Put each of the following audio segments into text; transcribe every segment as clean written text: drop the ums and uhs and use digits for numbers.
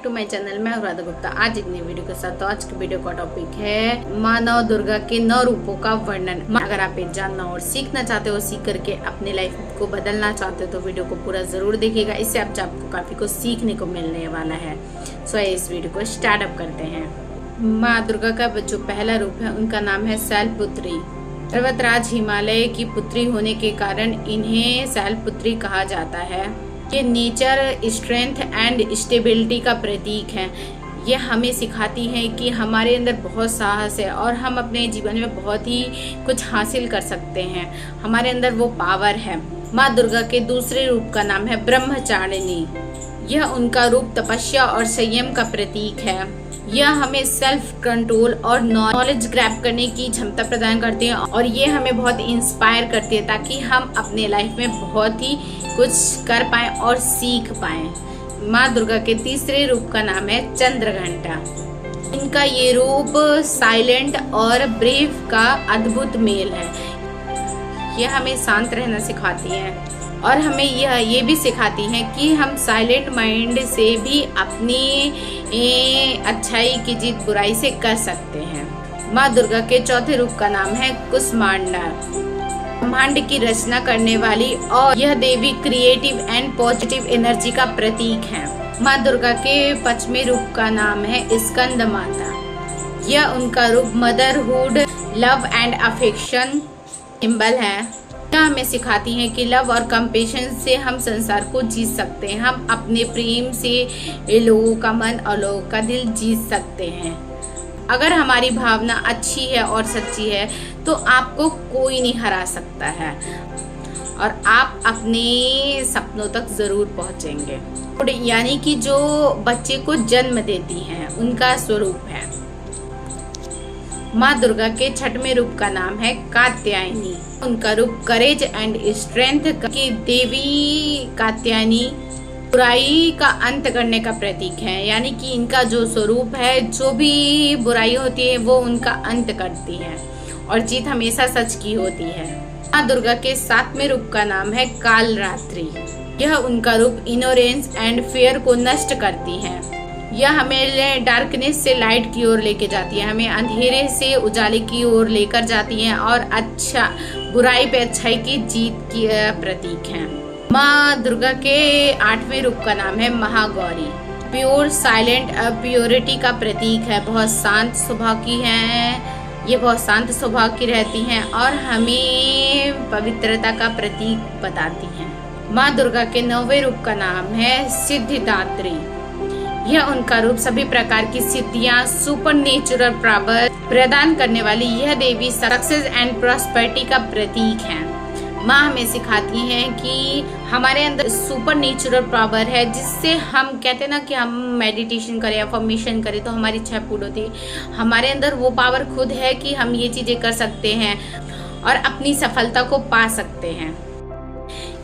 To my channel. मैं हूं राधा गुप्ता। आज एक नई वीडियो के साथ। तो आज की वीडियो का टॉपिक है माँ नौ दुर्गा के 9 रूपों का वर्णन। अगर आप ये जानना और सीखना चाहते हो, सीख करके अपने लाइफ को बदलना चाहते हो तो वीडियो को पूरा जरूर देखिएगा। इससे आपको काफी कुछ सीखने को मिलने वाला है। सो इस वीडियो को स्टार्ट अप करते हैं। माँ दुर्गा का जो पहला रूप है उनका नाम है शैलपुत्री। पर्वतराज हिमालय की पुत्री होने के कारण इन्हें शैलपुत्री कहा जाता है। ये नेचर, स्ट्रेंथ एंड स्टेबिलिटी का प्रतीक है। ये हमें सिखाती है कि हमारे अंदर बहुत साहस है और हम अपने जीवन में बहुत ही कुछ हासिल कर सकते हैं। हमारे अंदर वो पावर है। माँ दुर्गा के दूसरे रूप का नाम है ब्रह्मचारिणी। यह उनका रूप तपस्या और संयम का प्रतीक है। यह हमें सेल्फ कंट्रोल और नॉलेज ग्रैब करने की क्षमता प्रदान करती है और ये हमें बहुत इंस्पायर करती है ताकि हम अपने लाइफ में बहुत ही कुछ कर पाएं और सीख पाएं। माँ दुर्गा के तीसरे रूप का नाम है चंद्रघंटा। इनका ये रूप साइलेंट और ब्रेव का अद्भुत मेल है। यह हमें शांत रहना सिखाती है और हमें ये भी सिखाती हैं कि हम साइलेंट माइंड से भी अपनी अच्छाई की जीत बुराई से कर सकते हैं। माँ दुर्गा के चौथे रूप का नाम है कुष्मांडा। ब्रह्मांड की रचना करने वाली और यह देवी क्रिएटिव एंड पॉजिटिव एनर्जी का प्रतीक है। माँ दुर्गा के पांचवें रूप का नाम है स्कंद माता। यह उनका रूप motherhood, love and affection symbol है। यह हमें सिखाती हैं कि लव और कंपैशन से हम संसार को जीत सकते हैं। हम अपने प्रेम से लोगों का मन और लोगों का दिल जीत सकते हैं। अगर हमारी भावना अच्छी है और सच्ची है तो आपको कोई नहीं हरा सकता है और आप अपने सपनों तक जरूर पहुंचेंगे। यानी कि जो बच्चे को जन्म देती हैं उनका स्वरूप है। माँ दुर्गा के छठवें रूप का नाम है कात्यायनी। उनका रूप करेज एंड स्ट्रेंथ की देवी कात्यायनी बुराई का अंत करने का प्रतीक है। यानी कि इनका जो स्वरूप है, जो भी बुराई होती है वो उनका अंत करती है और जीत हमेशा सच की होती है। माँ दुर्गा के सातवें रूप का नाम है कालरात्रि। यह उनका रूप इनोरेंस एंड फियर को नष्ट करती है। यह हमें डार्कनेस से लाइट की ओर लेके जाती है, हमें अंधेरे से उजाले की ओर लेकर जाती है और बुराई पे अच्छाई की जीत की प्रतीक है। माँ दुर्गा के आठवें रूप का नाम है महागौरी। प्योर साइलेंट प्योरिटी का प्रतीक है। बहुत शांत स्वभाव की है। ये बहुत शांत स्वभाव की रहती हैं और हमें पवित्रता का प्रतीक बताती हैं। माँ दुर्गा के 9वें रूप का नाम है सिद्धिदात्री। यह उनका रूप सभी प्रकार की सिद्धियां, सुपर नेचुरल पावर प्रदान करने वाली यह देवी सक्सेस एंड प्रॉस्पेरिटी का प्रतीक है। माँ हमें सिखाती हैं कि हमारे अंदर सुपर नेचुरल पावर है, जिससे हम कहते हैं ना कि हम मेडिटेशन करें, अफर्मेशन करें तो हमारी इच्छा पूर्ण होती है। हमारे अंदर वो पावर खुद है कि हम ये चीजें कर सकते हैं और अपनी सफलता को पा सकते हैं।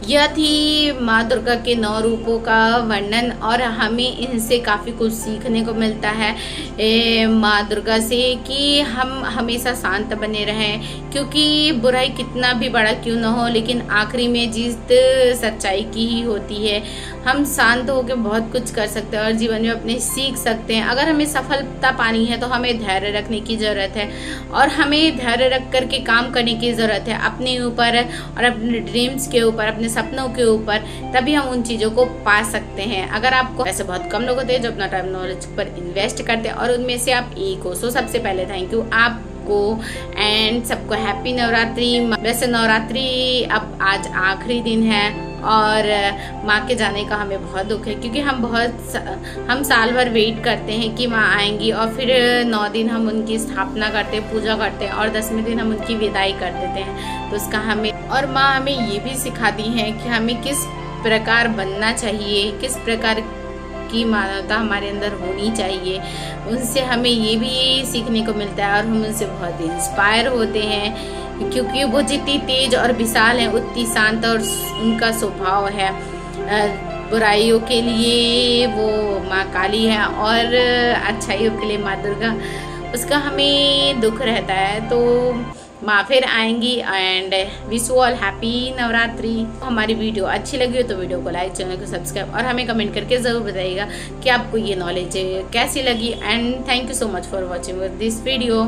यह थी माँ दुर्गा के 9 रूपों का वर्णन और हमें इनसे काफ़ी कुछ सीखने को मिलता है माँ दुर्गा से कि हम हमेशा शांत बने रहें, क्योंकि बुराई कितना भी बड़ा क्यों ना हो लेकिन आखिरी में जीत सच्चाई की ही होती है। हम शांत होकर बहुत कुछ कर सकते हैं और जीवन में अपने सीख सकते हैं। अगर हमें सफलता पानी है तो हमें धैर्य रखने की ज़रूरत है और हमें धैर्य रख करके काम करने की ज़रूरत है अपने ऊपर और अपने ड्रीम्स के ऊपर, अपने सपनों के ऊपर। तभी हम उन चीज़ों को पा सकते हैं। अगर आपको ऐसे बहुत कम लोग होते हैं जो अपना टाइम नॉलेज पर इन्वेस्ट करते हैं और उनमें से आप एक हो, सो सबसे पहले थैंक यू आपको एंड सबको हैप्पी नवरात्रि। वैसे नवरात्रि अब आज आखिरी दिन है और माँ के जाने का हमें बहुत दुख है, क्योंकि हम साल भर वेट करते हैं कि माँ आएंगी और फिर 9 दिन हम उनकी स्थापना करते हैं, पूजा करते हैं और 10वें दिन हम उनकी विदाई कर देते हैं। तो उसका हमें और माँ हमें ये भी सिखाती है कि हमें किस प्रकार बनना चाहिए, किस प्रकार की मानवता हमारे अंदर होनी चाहिए। उनसे हमें ये भी सीखने को मिलता है और हम उनसे बहुत इंस्पायर होते हैं, क्योंकि वो जितनी तेज और विशाल है उतनी शांत और उनका स्वभाव है। बुराइयों के लिए वो माँ काली है और अच्छाइयों के लिए माँ दुर्गा। उसका हमें दुख रहता है तो माँ फिर आएंगी। And wish you all happy Navratri. हमारी वीडियो अच्छी लगी हो तो वीडियो को लाइक, चैनल को सब्सक्राइब और हमें कमेंट करके ज़रूर बताइएगा कि आपको ये नॉलेज कैसी लगी। And thank you so much for watching this video.